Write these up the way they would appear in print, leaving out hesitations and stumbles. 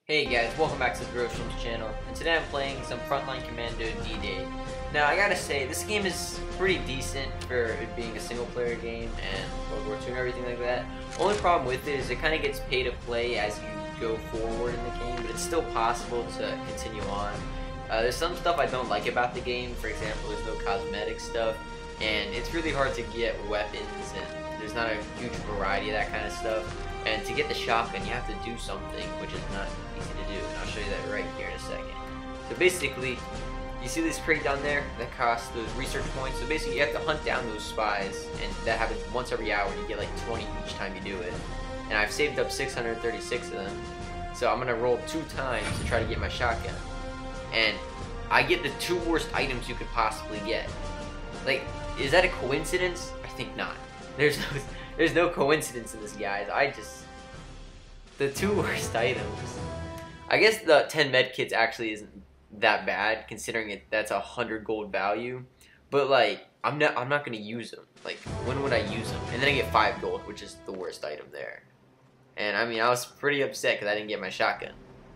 Hey guys, welcome back to the Groceries channel, and today I'm playing some Frontline Commando D-Day. Now I gotta say, this game is pretty decent for it being a single player game and World War II and everything like that. Only problem with it is it kind of gets pay to play as you go forward in the game, but it's still possible to continue on. There's some stuff I don't like about the game. For example, there's no cosmetic stuff, and it's really hard to get weapons, and there's not a huge variety of that kind of stuff. And to get the shotgun, you have to do something, which is not easy to do, and I'll show you that right here in a second. So basically, you see this crate down there that costs those research points. So basically, you have to hunt down those spies, and that happens once every hour, and you get like 20 each time you do it. And I've saved up 636 of them, so I'm gonna roll 2 times to try to get my shotgun. And I get the 2 worst items you could possibly get. Like, is that a coincidence? I think not. There's no coincidence in this, guys. The 2 worst items. I guess the 10 med kits actually isn't that bad, considering that's 100 gold value. But like, I'm not gonna use them. Like, when would I use them? And then I get 5 gold, which is the worst item there. And I mean, I was pretty upset because I didn't get my shotgun.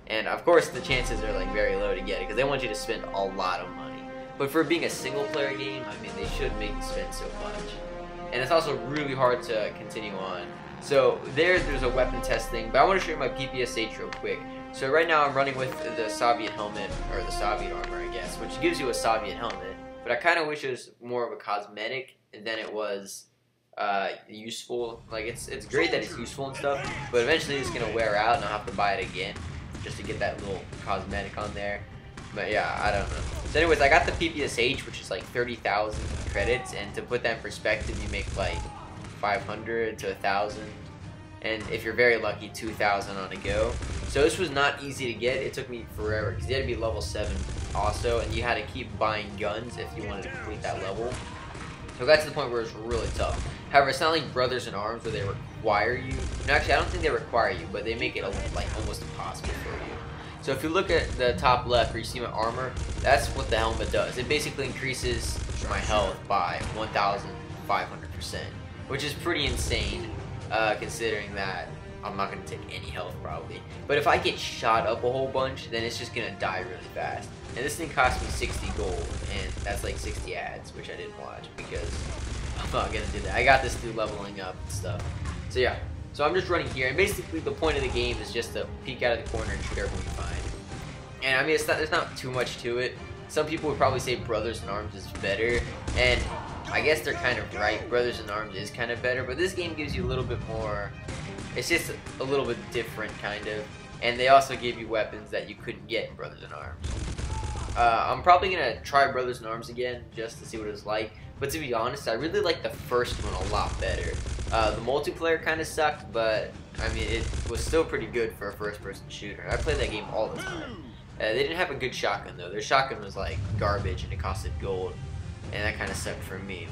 And of course, the chances are like very low to get it because they want you to spend a lot of money. But for being a single player game, I mean, they should make you spend so much. And it's also really hard to continue on. So there's a weapon testing, but I want to show you my PPSH real quick. So right now I'm running with the Soviet helmet, or the Soviet armor, I guess, which gives you a Soviet helmet. But I kind of wish it was more of a cosmetic than it was useful. Like, it's great that it's useful and stuff, but eventually it's gonna wear out and I'll have to buy it again just to get that little cosmetic on there. But yeah, I don't know. So anyways, I got the PPSH, which is like 30,000 credits, and to put that in perspective, you make like 500 to 1,000, and if you're very lucky, 2,000 on a go. So this was not easy to get. It took me forever because you had to be level 7 also, and you had to keep buying guns if you wanted to complete that level. So it got to the point where it was really tough. However, it's not like Brothers in Arms where they require you. No, actually, I don't think they require you, but they make it like almost impossible for you. So if you look at the top left where you see my armor, that's what the helmet does. It basically increases my health by 1,500%, which is pretty insane considering that I'm not going to take any health probably. But if I get shot up a whole bunch, then it's just going to die really fast. And this thing cost me 60 gold, and that's like 60 ads, which I didn't watch because I'm not going to do that. I got this through leveling up and stuff. So yeah. So I'm just running here, and basically the point of the game is just to peek out of the corner and shoot everyone you find. And I mean, there's not too much to it. Some people would probably say Brothers in Arms is better, and I guess they're kind of right. Brothers in Arms is kind of better, but this game gives you a little bit more. It's just a little bit different, kind of. And they also give you weapons that you couldn't get in Brothers in Arms. I'm probably gonna try Brothers in Arms again just to see what it's like. But to be honest, I really like the first one a lot better. The multiplayer kind of sucked, but I mean, it was still pretty good for a first-person shooter. I played that game all the time. They didn't have a good shotgun though. Their shotgun was like garbage and it costed gold, and that kind of sucked for me.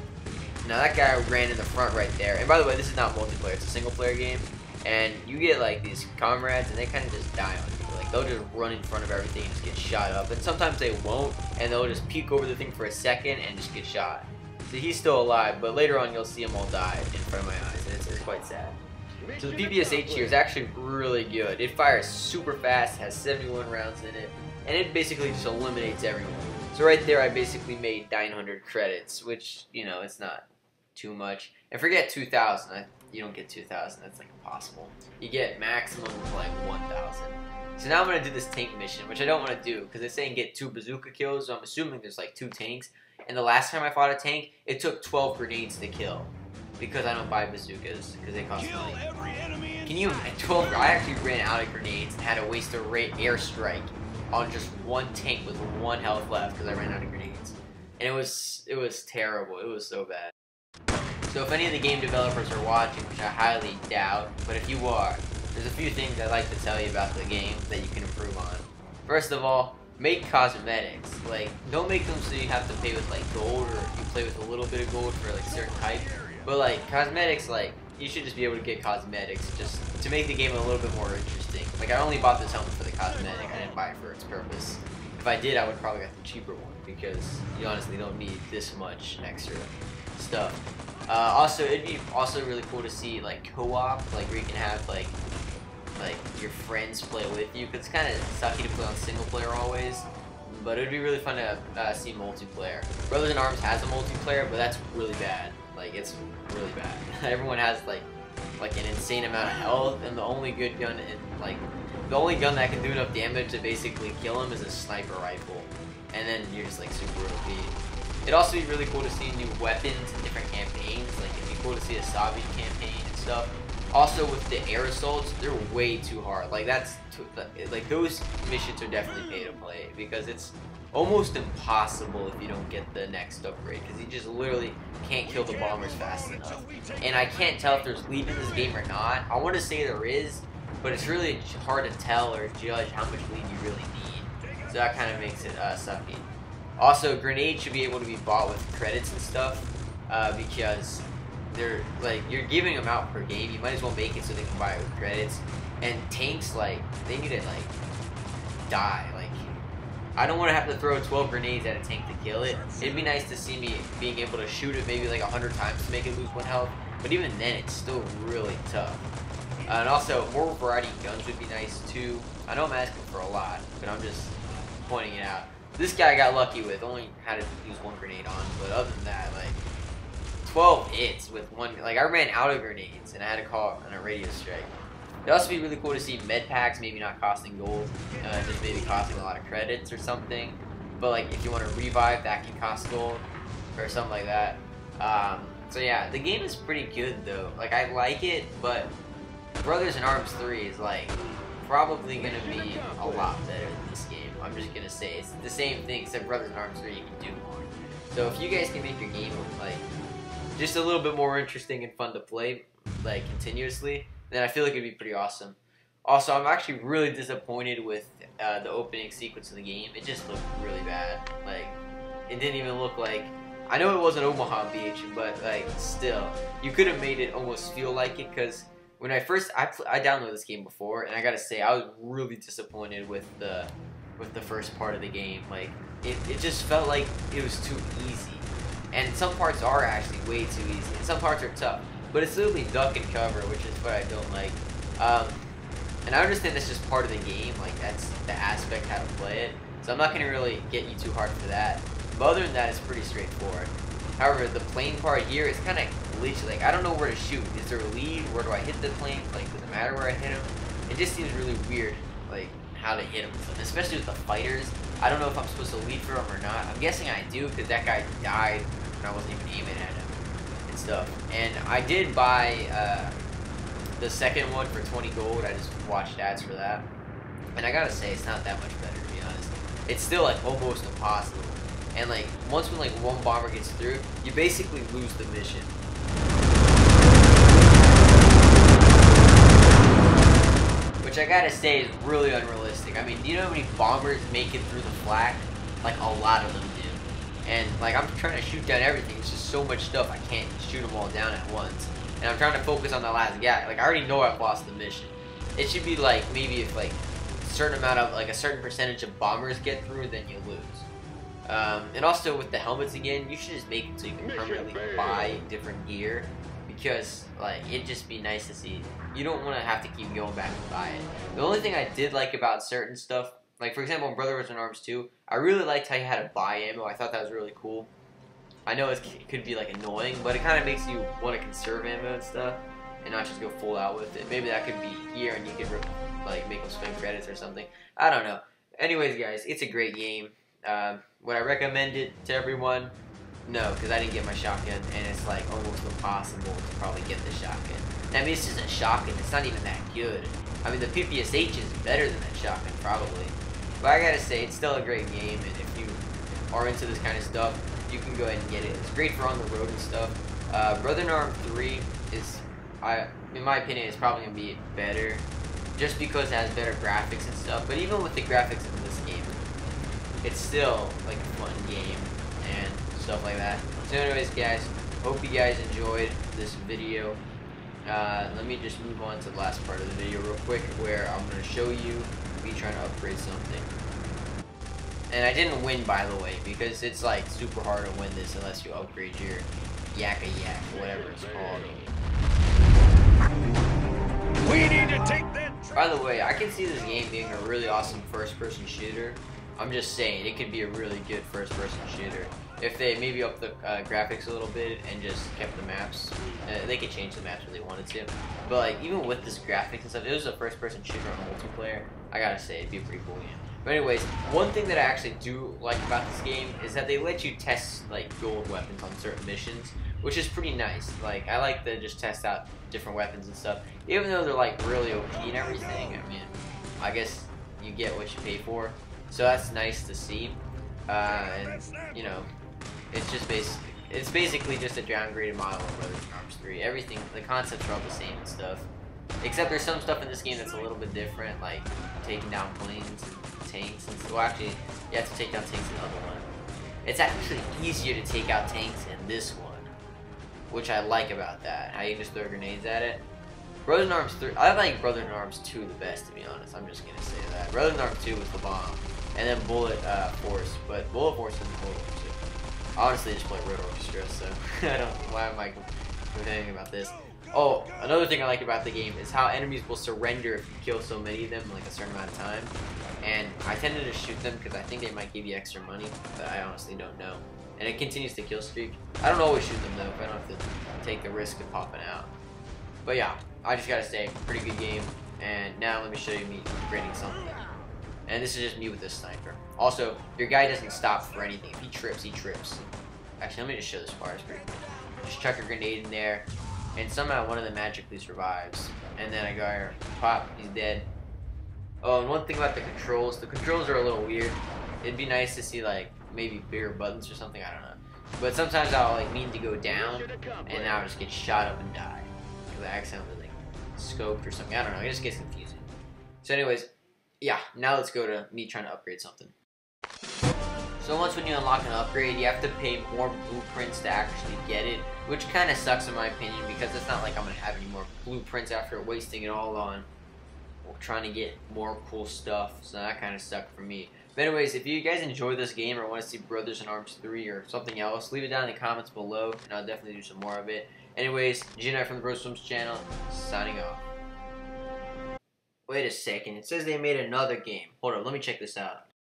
Now that guy ran in the front right there. And by the way, this is not multiplayer; it's a single-player game. And you get like these comrades, and they kind of just die on you. Like, they'll just run in front of everything and just get shot up. And sometimes they won't, and they'll just peek over the thing for a second and just get shot. So he's still alive, but later on you'll see them all die in front of my eyes, and it's quite sad. So the PPSH here is actually really good. It fires super fast, has 71 rounds in it, and it basically just eliminates everyone. So right there I basically made 900 credits, which, you know, it's not too much. And forget 2,000. You don't get 2,000. That's like impossible. You get maximum like 1,000. So now I'm going to do this tank mission, which I don't want to do because it's saying get 2 bazooka kills, so I'm assuming there's like 2 tanks. And the last time I fought a tank, it took 12 grenades to kill. Because I don't buy bazookas, because they cost money. Can you imagine? 12? I actually ran out of grenades and had to waste a airstrike on just 1 tank with 1 health left because I ran out of grenades. And it was terrible. It was so bad. So if any of the game developers are watching, which I highly doubt, but if you are, there's a few things I'd like to tell you about the game that you can improve on. First of all, make cosmetics. Like, don't make them so you have to pay with like gold, or you play with a little bit of gold for like certain type. But like cosmetics, like you should just be able to get cosmetics just to make the game a little bit more interesting. Like, I only bought this helmet for the cosmetic. I didn't buy it for its purpose. If I did, I would probably get the cheaper one because you honestly don't need this much extra stuff. Also, it'd be also really cool to see like co-op, like where you can have like like your friends play with you, because it's kind of sucky to play on single player always. But it would be really fun to see multiplayer. Brothers in Arms has a multiplayer, but that's really bad. Like, it's really bad. Everyone has like an insane amount of health, and the only good gun the only gun that can do enough damage to basically kill him is a sniper rifle. And then you're just like super OP. It'd also be really cool to see new weapons in different campaigns. Like, it'd be cool to see a Soviet campaign and stuff. Also, with the air assaults, they're way too hard. Like, like those missions are definitely pay to play, because it's almost impossible if you don't get the next upgrade, because you just literally can't kill the bombers fast enough. And I can't tell if there's lead in this game or not. I want to say there is, but it's really hard to tell or judge how much lead you really need. So that kind of makes it sucky. Also, grenades should be able to be bought with credits and stuff, because they're like, you're giving them out per game. You might as well make it so they can buy it with credits. And tanks, like, they need to like die. Like, I don't want to have to throw 12 grenades at a tank to kill it. It'd be nice to see me being able to shoot it maybe like 100 times to make it lose 1 health. But even then, it's still really tough. And also, more variety of guns would be nice too. I know I'm asking for a lot, but I'm just pointing it out. This guy got lucky with only had to use 1 grenade on, but other than that, like 12 hits with 1. Like, I ran out of grenades and I had to call on a radio strike. It'd also be really cool to see med packs maybe not costing gold, just maybe costing a lot of credits or something. But like, if you want to revive, that can cost gold or something like that. So yeah, the game is pretty good though. Like, I like it, but Brothers in Arms 3 is like probably gonna be a lot better than this game. I'm just gonna say it's the same thing, except Brothers in Arms 3 you can do more. So if you guys can make your game like just a little bit more interesting and fun to play, like continuously, then I feel like it'd be pretty awesome. Also, I'm actually really disappointed with the opening sequence of the game. It just looked really bad. Like, it didn't even look like, I know it wasn't Omaha Beach, but like still, you could have made it almost feel like it, because when I downloaded this game before, and I gotta say, I was really disappointed with the first part of the game. Like, it just felt like it was too easy. And some parts are actually way too easy, and some parts are tough. But it's literally duck and cover, which is what I don't like. And I understand that's just part of the game, like that's the aspect how to play it. So I'm not gonna really get you too hard for that. But other than that, it's pretty straightforward. However, the plane part here is kind of glitchy. Like, I don't know where to shoot. Is there a lead? Where do I hit the plane? Like, does it matter where I hit him? It just seems really weird, like how to hit him, especially with the fighters. I don't know if I'm supposed to lead for him or not. I'm guessing I do, because that guy died when I wasn't even aiming at him and stuff. And I did buy the second one for 20 gold. I just watched ads for that, and I gotta say, it's not that much better, to be honest. It's still like almost impossible. And like, once when like 1 bomber gets through, you basically lose the mission. Which I gotta say is really unrealistic. I mean, do you know how many bombers make it through the flak? Like, a lot of them do. And like, I'm trying to shoot down everything. It's just so much stuff, I can't shoot them all down at once. And I'm trying to focus on the last guy. Like, I already know I've lost the mission. It should be like, maybe if like a certain amount of, like a certain percentage of bombers get through, then you lose. And also with the helmets again, you should just make it so you can permanently buy different gear, because like, it'd just be nice to see. You don't want to have to keep going back and buy it. The only thing I did like about certain stuff, like for example in Brothers in Arms 2, I really liked how you had to buy ammo. I thought that was really cool. I know it could be like annoying, but it kind of makes you want to conserve ammo and stuff, and not just go full out with it. Maybe that could be here, and you could like make them spend credits or something. I don't know. Anyways, guys, it's a great game. Would I recommend it to everyone? No, because I didn't get my shotgun, and it's like almost impossible to probably get the shotgun. I mean, it's just a shotgun. It's not even that good. I mean, the PPSH is better than that shotgun, probably. But I gotta say, it's still a great game, and if you are into this kind of stuff, you can go ahead and get it. It's great for on the road and stuff. Brother in Arms 3 is, in my opinion, it's probably gonna be better, just because it has better graphics and stuff. But even with the graphics in this game, it's still like a fun game and stuff like that. So anyways, guys, hope you guys enjoyed this video. Let me just move on to the last part of the video real quick, where I'm going to show you me trying to upgrade something. And I didn't win, by the way, because it's like super hard to win this unless you upgrade your Yak, whatever it's called. We need to take that. By the way, I can see this game being a really awesome first-person shooter. I'm just saying, it could be a really good first-person shooter. If they maybe up the graphics a little bit and just kept the maps, they could change the maps if they wanted to. But like, even with this graphics and stuff, it was a first-person shooter on multiplayer. I gotta say, it'd be a pretty cool game. But anyways, one thing that I actually do like about this game is that they let you test like gold weapons on certain missions, which is pretty nice. Like, I like to just test out different weapons and stuff, even though they're like really OP and everything. I mean, I guess you get what you pay for, so that's nice to see. And you know, it's basically just a downgraded model of Brothers in Arms 3. Everything, the concepts are all the same and stuff, except there's some stuff in this game that's a little bit different, like taking down planes and tanks. And well, actually, you have to take down tanks in the other one. It's actually easier to take out tanks in this one, which I like about that. How you just throw grenades at it. Brothers in Arms 3, I like Brothers in Arms 2 the best, to be honest. I'm just gonna say that. Brothers in Arms 2 was the bomb, and then Bullet Force, but Bullet Force isn't Bullet Force 2. I honestly just play Red Orchestra, so I don't. Why am I complaining about this? Oh, another thing I like about the game is how enemies will surrender if you kill so many of them in like a certain amount of time. And I tend to just shoot them because I think they might give you extra money, but I honestly don't know. And it continues the kill streak. I don't always shoot them though, if I don't have to take the risk of popping out. But yeah, I just gotta say, pretty good game. And now let me show you me upgrading something. And this is just me with this sniper. Also, your guy doesn't stop for anything. If he trips, he trips. Actually, let me just show this part. It's pretty cool. Just chuck a grenade in there, and somehow one of them magically survives. And then I go here, pop, he's dead. Oh, and one thing about the controls are a little weird. It'd be nice to see like maybe bigger buttons or something, I don't know. But sometimes I'll like mean to go down, and now I'll just get shot up and die. Because I accidentally like scoped or something, I don't know, it just gets confusing. So anyways, yeah, now let's go to me trying to upgrade something. So once when you unlock an upgrade, you have to pay more blueprints to actually get it, which kind of sucks in my opinion, because it's not like I'm going to have any more blueprints after wasting it all on trying to get more cool stuff, so that kind of sucked for me. But anyways, if you guys enjoy this game or want to see Brothers in Arms 3 or something else, leave it down in the comments below, and I'll definitely do some more of it. Anyways, G&I from the Bros Swims channel, signing off. Wait a second, it says they made another game. Hold up, let me check this out.